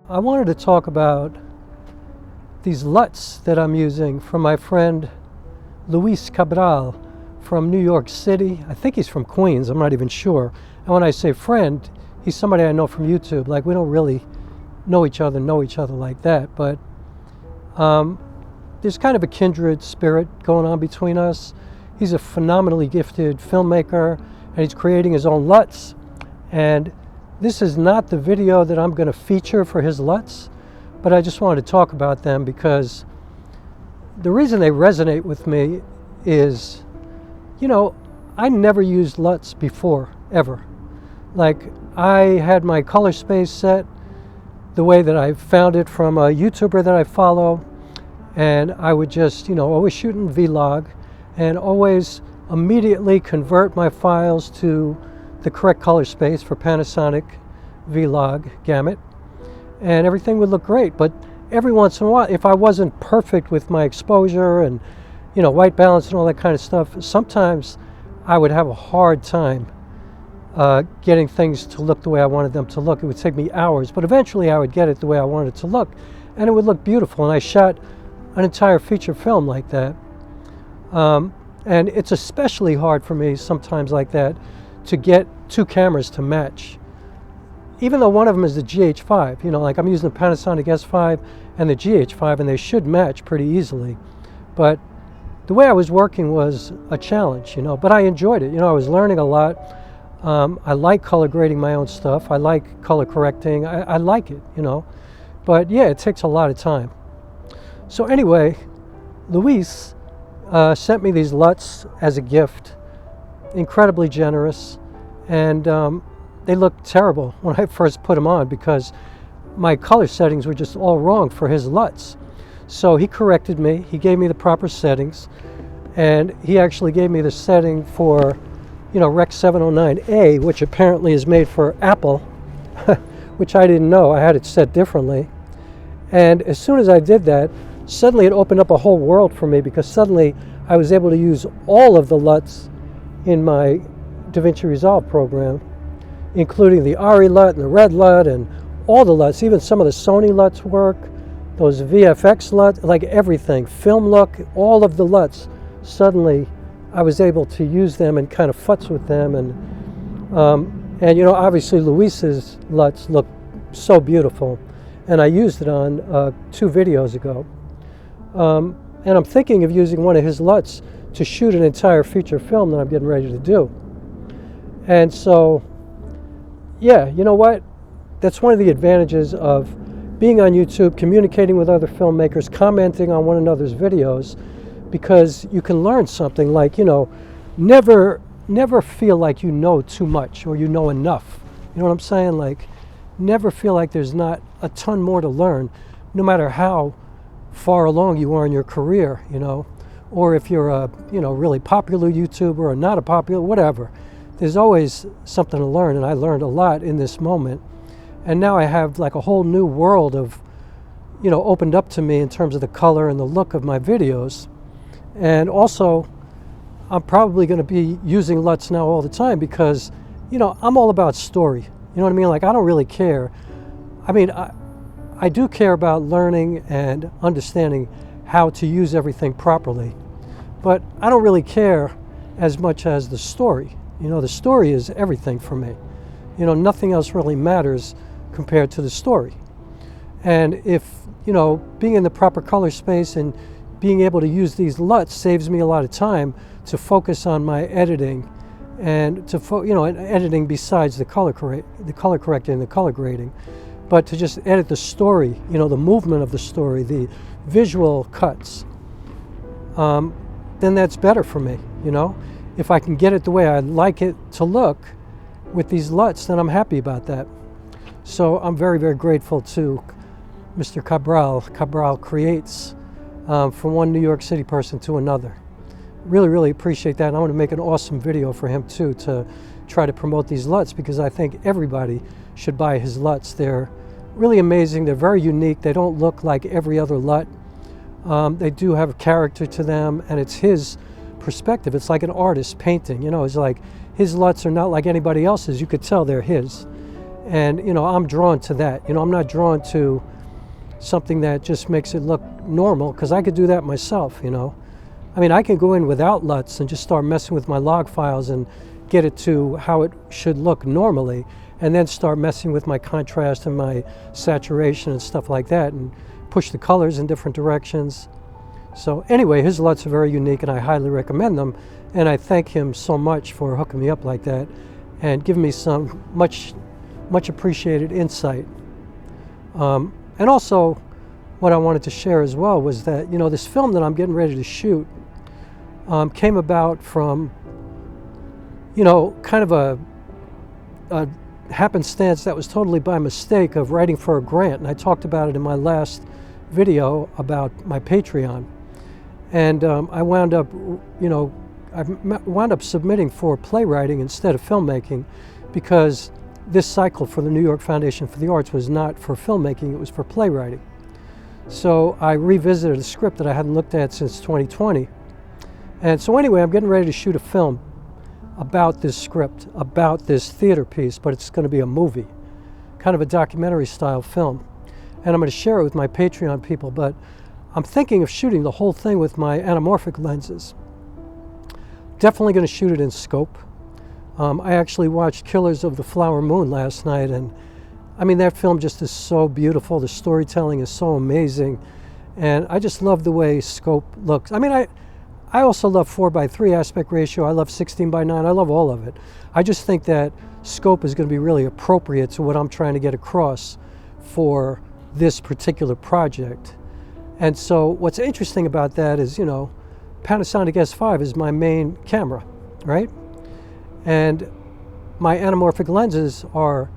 I wanted to talk about these Luts that I'm using from my friend Luis Cabral from New York City. I think he's from Queens, I'm not even sure. And when I say friend, he's somebody I know from YouTube. Like, we don't really know each other like that, but there's kind of a kindred spirit going on between us. He's a phenomenally gifted filmmaker, and he's creating his own Luts. And this is not the video that I'm going to feature for his Luts, but I just wanted to talk about them because the reason they resonate with me is, you know, I never used Luts before, ever. Like, I had my color space set the way that I found it from a YouTuber that I follow, and I would just, you know, always shoot in Vlog and always immediately convert my files to the correct color space for Panasonic Vlog gamut, and everything would look great. But every once in a while, if I wasn't perfect with my exposure and, you know, white balance and all that kind of stuff, sometimes I would have a hard time getting things to look the way I wanted them to look. It would take me hours, but eventually I would get it the way I wanted it to look, and it would look beautiful. And I shot an entire feature film like that. And it's especially hard for me sometimes like that to get two cameras to match. Even though one of them is the GH5, you know, like I'm using the Panasonic S5 and the GH5, and they should match pretty easily. But the way I was working was a challenge, you know, but I enjoyed it. You know, I was learning a lot. I like color grading my own stuff. I like color correcting. I like it, you know. But yeah, it takes a lot of time. So anyway, Luis sent me these Luts as a gift, incredibly generous, and they looked terrible when I first put them on because my color settings were just all wrong for his Luts. So he corrected me, he gave me the proper settings, and he actually gave me the setting for, you know, Rec 709A, which apparently is made for Apple, which I didn't know. I had it set differently. And as soon as I did that, suddenly it opened up a whole world for me, because suddenly I was able to use all of the Luts in my DaVinci Resolve program, including the Ari LUT and the Red LUT and all the Luts, even some of the Sony Luts work, those VFX Luts, like everything, Film Look, all of the Luts. Suddenly I was able to use them and kind of futz with them, and you know, obviously Luis's Luts look so beautiful, and I used it on 2 videos ago. And I'm thinking of using one of his Luts to shoot an entire feature film that I'm getting ready to do. And so, yeah, you know what? That's one of the advantages of being on YouTube, communicating with other filmmakers, commenting on one another's videos, because you can learn something. Like, you know, never feel like you know too much or you know enough. You know what I'm saying? Like, never feel like there's not a ton more to learn, no matter how far along you are in your career, you know, or if you're a, you know, really popular YouTuber or not a popular, whatever. There's always something to learn, and I learned a lot in this moment. And now I have like a whole new world of, you know, opened up to me in terms of the color and the look of my videos. And also, I'm probably going to be using Luts now all the time because, you know, I'm all about story. You know what I mean? Like, I don't really care. I mean, I do care about learning and understanding how to use everything properly, but I don't really care as much as the story. You know, the story is everything for me. You know, nothing else really matters compared to the story. And if, you know, being in the proper color space and being able to use these Luts saves me a lot of time to focus on my editing and to, you know, editing besides the color correcting, the color grading, but to just edit the story, you know, the movement of the story, the visual cuts, then that's better for me, you know. If I can get it the way I'd like it to look with these Luts, then I'm happy about that. So I'm very, very grateful to Mr. Cabral Creates, from one New York City person to another. Really, really appreciate that. And I want to make an awesome video for him too, to try to promote these Luts, because I think everybody should buy his Luts. They're really amazing. They're very unique. They don't look like every other Lut. They do have a character to them, and it's his perspective. It's like an artist painting, you know. It's like his Luts are not like anybody else's. You could tell they're his. And, you know, I'm drawn to that. You know, I'm not drawn to something that just makes it look normal, because I could do that myself, you know. I mean, I can go in without LUTs and just start messing with my log files and get it to how it should look normally, and then start messing with my contrast and my saturation and stuff like that, and push the colors in different directions. So anyway, his LUTs are very unique, and I highly recommend them, and I thank him so much for hooking me up like that and giving me some much appreciated insight. And also, what I wanted to share as well was that, you know, this film that I'm getting ready to shoot came about from, you know, kind of a happenstance that was totally by mistake of writing for a grant. And I talked about it in my last video about my Patreon. And I wound up, you know, I wound up submitting for playwriting instead of filmmaking, because this cycle for the New York Foundation for the Arts was not for filmmaking, it was for playwriting. So I revisited a script that I hadn't looked at since 2020. And so anyway, I'm getting ready to shoot a film about this script, about this theater piece, but it's going to be a movie, kind of a documentary style film. And I'm going to share it with my Patreon people, but I'm thinking of shooting the whole thing with my anamorphic lenses. Definitely going to shoot it in scope. I actually watched Killers of the Flower Moon last night, and I mean, that film just is so beautiful. The storytelling is so amazing, and I just love the way scope looks. I mean, I also love 4:3 aspect ratio. I love 16:9. I love all of it. I just think that scope is going to be really appropriate to what I'm trying to get across for this particular project. And so what's interesting about that is, you know, Panasonic S5 is my main camera, right? And my anamorphic lenses are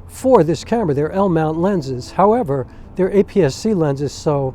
for this camera. They're L-mount lenses. However, they're APS-C lenses, so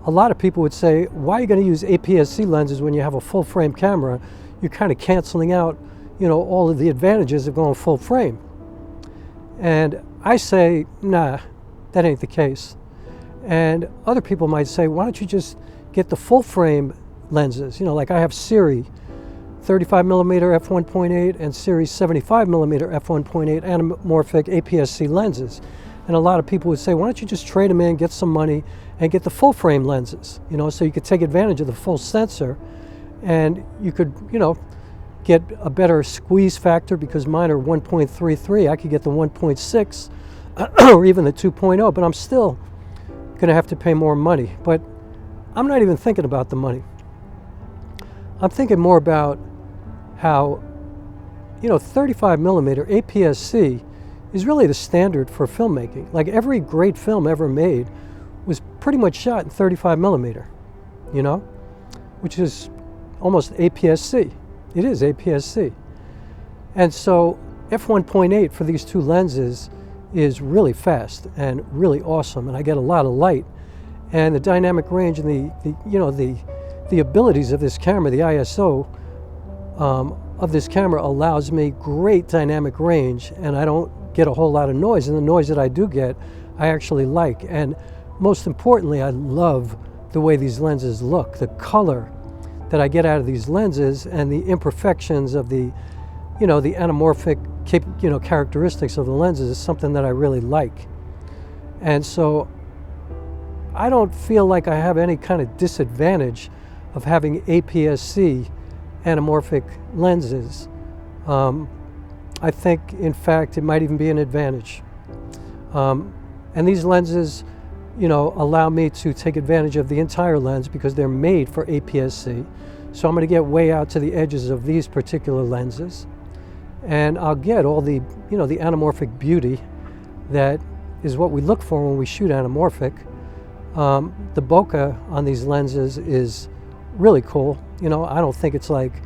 a lot of people would say, why are you going to use APS-C lenses when you have a full-frame camera? You're kind of canceling out, you know, all of the advantages of going full frame. And I say, nah, that ain't the case. And other people might say, why don't you just get the full-frame lenses? You know, like I have Sirui 35mm f1.8 and Sirui 75mm f1.8 anamorphic APS-C lenses. And a lot of people would say, why don't you just trade them in, get some money, and get the full frame lenses, you know, so you could take advantage of the full sensor, and you could, you know, get a better squeeze factor, because mine are 1.33. I could get the 1.6 or even the 2.0, but I'm still going to have to pay more money. But I'm not even thinking about the money. I'm thinking more about how, you know, 35mm APS-C is really the standard for filmmaking. Like every great film ever made was pretty much shot in 35mm, you know, which is almost APS-C. It is APS-C. And so f1.8 for these two lenses is really fast and really awesome, and I get a lot of light. And the dynamic range and the abilities of this camera, the ISO of this camera allows me great dynamic range, and I don't get a whole lot of noise, and the noise that I do get, I actually like. And most importantly, I love the way these lenses look, the color that I get out of these lenses, and the imperfections of the, you know, the anamorphic, you know, characteristics of the lenses is something that I really like. And so I don't feel like I have any kind of disadvantage of having APS-C anamorphic lenses. I think, in fact, it might even be an advantage. And these lenses, you know, allow me to take advantage of the entire lens because they're made for APS-C. So I'm going to get way out to the edges of these particular lenses, and I'll get all the, you know, the anamorphic beauty that is what we look for when we shoot anamorphic. The bokeh on these lenses is really cool. You know, I don't think it's like,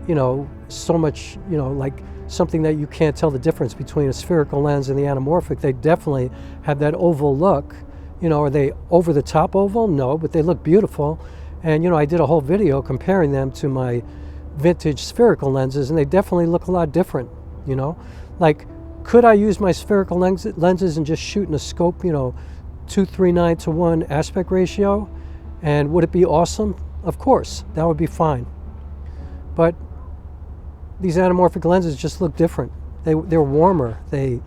you know, so much, you know, like something that you can't tell the difference between a spherical lens and the anamorphic. They definitely have that oval look. You know, are they over the top oval? No, but they look beautiful. And, you know, I did a whole video comparing them to my vintage spherical lenses, and they definitely look a lot different, you know. Like, could I use my spherical lenses and just shoot in a scope, you know, 2:3:9:1 aspect ratio? And would it be awesome? Of course, that would be fine. But these anamorphic lenses just look different. They're warmer. They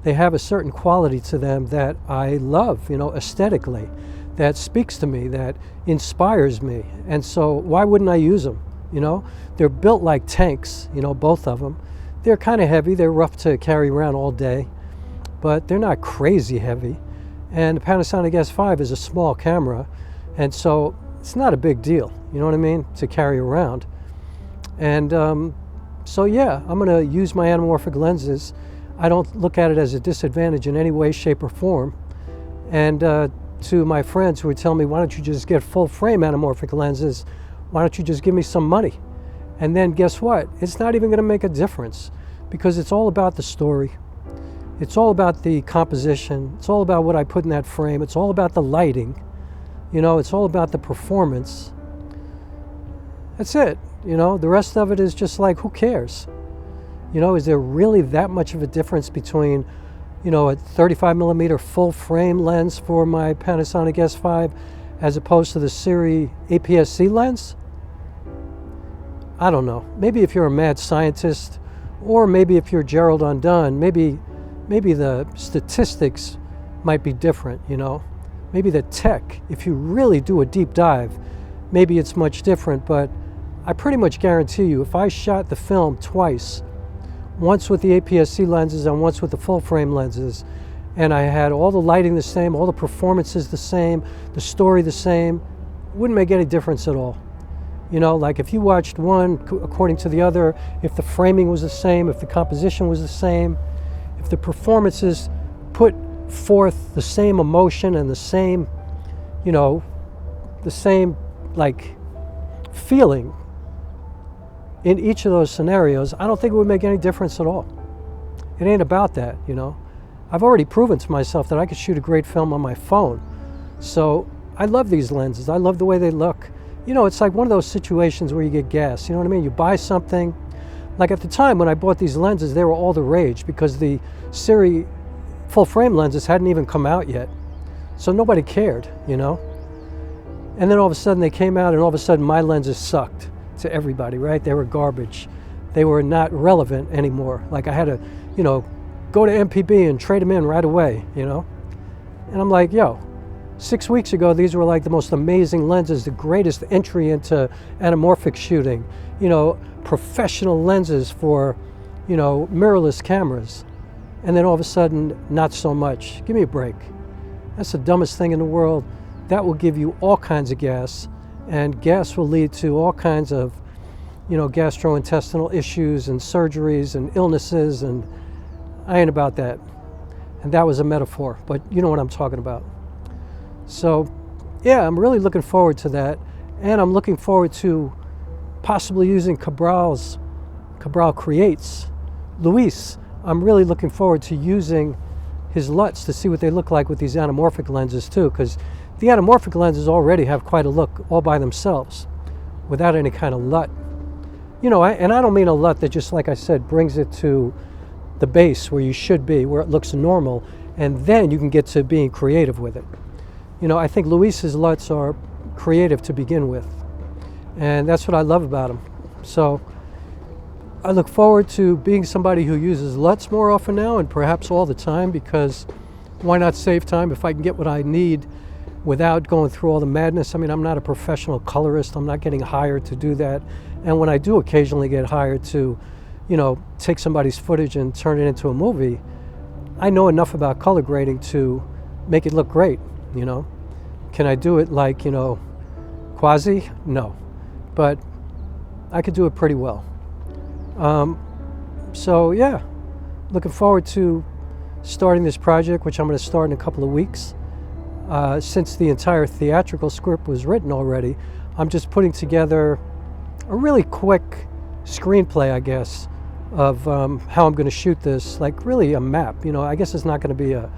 they have a certain quality to them that I love, you know, aesthetically, that speaks to me, that inspires me. And so why wouldn't I use them? You know, they're built like tanks, you know, both of them. They're kind of heavy, they're rough to carry around all day, but they're not crazy heavy. And the Panasonic S5 is a small camera, and so it's not a big deal, you know what I mean, to carry around. And so yeah, I'm gonna use my anamorphic lenses. I don't look at it as a disadvantage in any way, shape, or form. And to my friends who would tell me, why don't you just get full frame anamorphic lenses? Why don't you just give me some money? And then guess what? It's not even gonna make a difference, because it's all about the story. It's all about the composition. It's all about what I put in that frame. It's all about the lighting. You know, it's all about the performance. That's it. You know, the rest of it is just like, who cares? You know, is there really that much of a difference between, you know, a 35mm full frame lens for my Panasonic S5 as opposed to the Sirui APSC lens? I don't know. Maybe if you're a mad scientist, or maybe if you're Gerald Undone, maybe the statistics might be different, you know? Maybe the tech, if you really do a deep dive, maybe it's much different, but I pretty much guarantee you, if I shot the film twice, once with the APS-C lenses and once with the full frame lenses, and I had all the lighting the same, all the performances the same, the story the same, it wouldn't make any difference at all. You know, like if you watched one according to the other, if the framing was the same, if the composition was the same, if the performances put forth the same emotion and the same, you know, the same like feeling in each of those scenarios, I don't think it would make any difference at all. It ain't about that, you know. I've already proven to myself that I could shoot a great film on my phone. So I love these lenses. I love the way they look. You know, it's like one of those situations where you get gas, you know what I mean? You buy something, like at the time when I bought these lenses, they were all the rage because the Sirui full frame lenses hadn't even come out yet. So nobody cared, you know? And then all of a sudden they came out and all of a sudden my lenses sucked to everybody, right? They were garbage. They were not relevant anymore. Like I had to, you know, go to MPB and trade them in right away, you know? And I'm like, yo, 6 weeks ago, these were like the most amazing lenses, the greatest entry into anamorphic shooting, you know, professional lenses for, you know, mirrorless cameras. And then all of a sudden, not so much. Give me a break. That's the dumbest thing in the world. That will give you all kinds of gas, and gas will lead to all kinds of, you know, gastrointestinal issues and surgeries and illnesses, and I ain't about that. And that was a metaphor, but you know what I'm talking about. So, yeah, I'm really looking forward to that, and I'm looking forward to possibly using Cabral Creates. Luis, I'm really looking forward to using his Luts to see what they look like with these anamorphic lenses too, because the anamorphic lenses already have quite a look all by themselves, without any kind of LUT. You know, and I don't mean a LUT that just, like I said, brings it to the base where you should be, where it looks normal, and then you can get to being creative with it. You know, I think Luis's Luts are creative to begin with, and that's what I love about him. So I look forward to being somebody who uses Luts more often now, and perhaps all the time, because why not save time if I can get what I need without going through all the madness? I mean, I'm not a professional colorist. I'm not getting hired to do that. And when I do occasionally get hired to, you know, take somebody's footage and turn it into a movie, I know enough about color grading to make it look great, you know. Can I do it like, you know, Quasi? No. But I could do it pretty well. So yeah, looking forward to starting this project, which I'm going to start in a couple of weeks. Since the entire theatrical script was written already, I'm just putting together a really quick screenplay, I guess, of how I'm going to shoot this, like really a map. You know, I guess it's not going to be a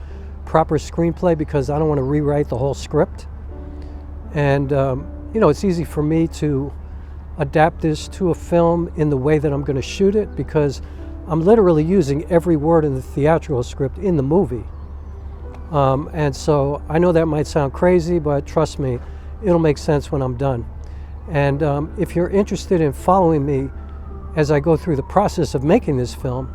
proper screenplay because I don't want to rewrite the whole script. And, you know, it's easy for me to adapt this to a film in the way that I'm going to shoot it, because I'm literally using every word in the theatrical script in the movie. And so I know that might sound crazy, but trust me, it'll make sense when I'm done. And if you're interested in following me as I go through the process of making this film,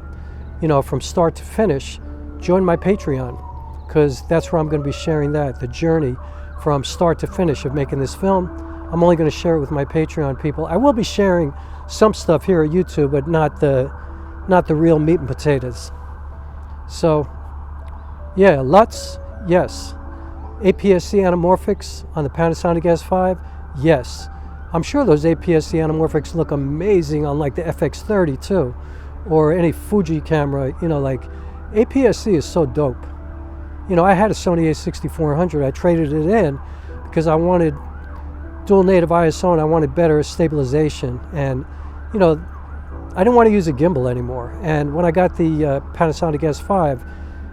you know, from start to finish, join my Patreon, because that's where I'm going to be sharing that, the journey from start to finish of making this film. I'm only going to share it with my Patreon people. I will be sharing some stuff here at YouTube, but not the real meat and potatoes. So yeah, Luts, yes. APS-C anamorphics on the Panasonic S5, yes. I'm sure those APS-C anamorphics look amazing on like the FX30 too, or any Fuji camera. You know, like APS-C is so dope. You know, I had a Sony a6400. I traded it in because I wanted dual native ISO and I wanted better stabilization. And, you know, I didn't want to use a gimbal anymore. And when I got the Panasonic S5,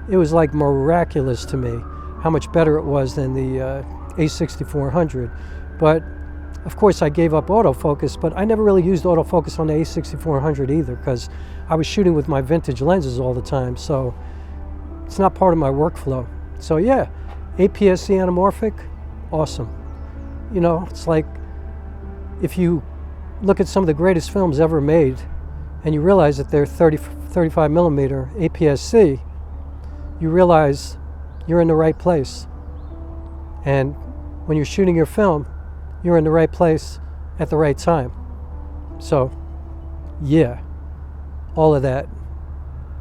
it was like miraculous to me how much better it was than the A6400. But of course I gave up autofocus, but I never really used autofocus on the A6400 either, because I was shooting with my vintage lenses all the time, so it's not part of my workflow. So yeah, APS-C anamorphic, awesome. You know, it's like if you look at some of the greatest films ever made and you realize that they're 35 millimeter APS-C, you realize you're in the right place. And when you're shooting your film, you're in the right place at the right time. So yeah, all of that.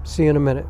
See you in a minute.